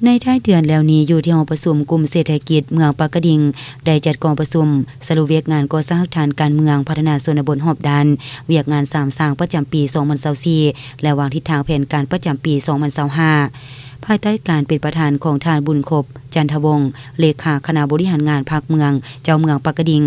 ในท้ายเดือนแล้วนี้อยู่ที่ห้องประชุมกลุ่มเศรษฐกิจเมืองปากกระดิ่งได้จัดกองประชุมสรุปเวียกงานก่อสร้างฐานการเมืองพัฒนาชนบทรอบด้านเวียกงาน3สร้างประจำปี2024และวางทิศทางแผนการประจำปี2025ภายใต้การเป็นประธานของท่านบุญคบจันทวงศ์เลขาคณะบริหารงานภาคเมืองเจ้าเมืองปากกระดิ่ง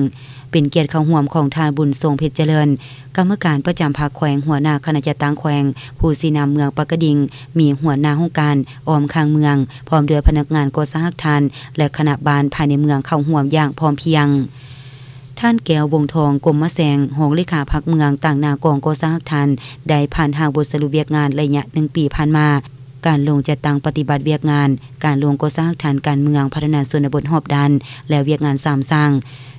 เป็นเกียรติเข้าร่วมของท่านบุญทรงเพชรเจริญกรรมการประจำภาคแขวงหัวหน้าคณะจัดตั้งแขวงผู้สีนำเมืองปากกระดิ่งมีหัวหน้าองค์การออมคางเมืองพร้อมด้วยพนักงานก่อสร้างฐานและคณะบาลภายในเมืองเข้าร่วมอย่างพร้อมเพรียงท่านแก้ววงทองกรมมะแสงหงเลขาภาคเมืองต่างนากองก่อสร้างฐานได้ผ่านทางบทสรุปเวียกงานระยะ1ปีผ่านมาการลงจัดตั้งปฏิบัติเวียกงานการลงก่อสร้างฐานการเมืองพัฒนาชนบทรอบด้านและเวียกงาน3สร้าง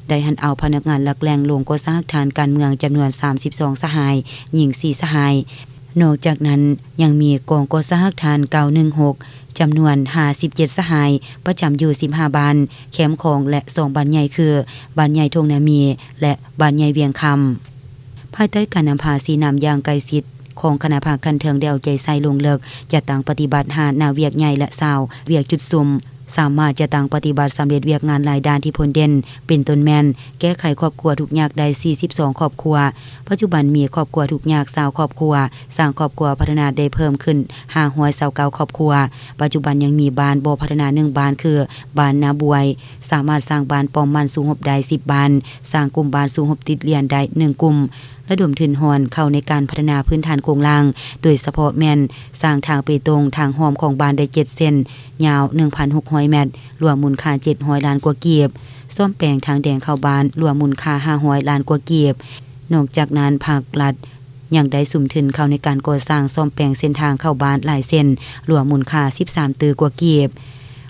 ได้หันเอาพนักงานหลักแหล่งลงก่อสร้างฐานการเมืองจำนวน32สหายหญิง4สหายนอกจากนั้นยังมีกองก่อสร้างฐาน916จำนวน57สหายประจำอยู่15บ้านแคมป์ของและ2บ้านใหญ่คือบ้านใหญ่ทงนามีและบ้านใหญ่เวียงคำภายใต้การนำพาสีนำอย่างไกลชิดของคณะภาคคันเทิงได้เอาใจใส่ลงเลิกจะตั้งปฏิบัติหานาเวียกใหญ่และสาวเวียกจุดซุ่มสามารถจะตั้งปฏิบัติสำเร็จเวียกงานหลายด้านที่ผลเด่นเป็นต้นแม่นแก้ไขครอบครัวทุกยากได้42ครอบครัวปัจจุบันมีครอบครัวทุกยาก20ครอบครัวสร้างครอบครัวพัฒนาได้เพิ่มขึ้น529ครอบครัวปัจจุบันยังมีบ้านบ่พัฒนา1บ้านคือบ้านนาบวยสามารถสร้างบ้านปอมมันสูงหบได้10บ้านสร้างกลุ่มบ้านสูงหบติดเรียนได้1กลุ่มระดมทุนหอนเข้าในการพัฒนาพื้นฐานโครงล่างโดยเฉพาะแม่นสร้างทางเปตงทางหอมของบ้านได้7เส้นยาว 1,600 เมตรรวมมูลค่า700ล้านกว่ากีบซ่อมแปลงทางแดงเข้าบ้านรวมมูลค่า500ล้านกว่ากีบนอกจากนั้นภาครัฐยังได้สุ่มทุนเข้าในการก่อสร้างซ่อมแปลงเส้นทางเข้าบ้านหลายเส้นรวมมูลค่า13ตื้อกว่ากีบ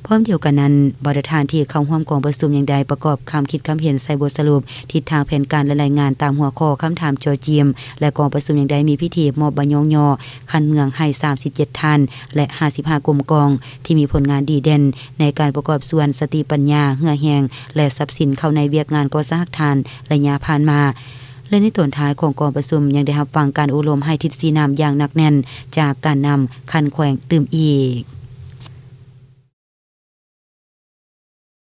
พร้อมเดียวกันนั้นบริฐานที่เข้าร่วมกองประชุมยังได้ประกอบคำคิดคำเห็นใส่บทสรุปทิศทางแผนการและรายงานตามหัวข้อคำถามจอเจียมและกองประชุมยังได้มีพิธีมอบใบยองยอคันเมืองให้37ท่านและ55กลุ่มกองที่มีผลงานดีเด่นในการประกอบส่วนสติปัญญาเหื่อแหงและทรัพย์สินเข้าในเวียกงานก่อสร้างฐานระยะผ่านมาและในตอนท้ายของกองประชุมยังได้รับฟังการอบรมให้ทิศสีนำอย่างหนักแน่นจากการนำคันแขวงตื่มอีก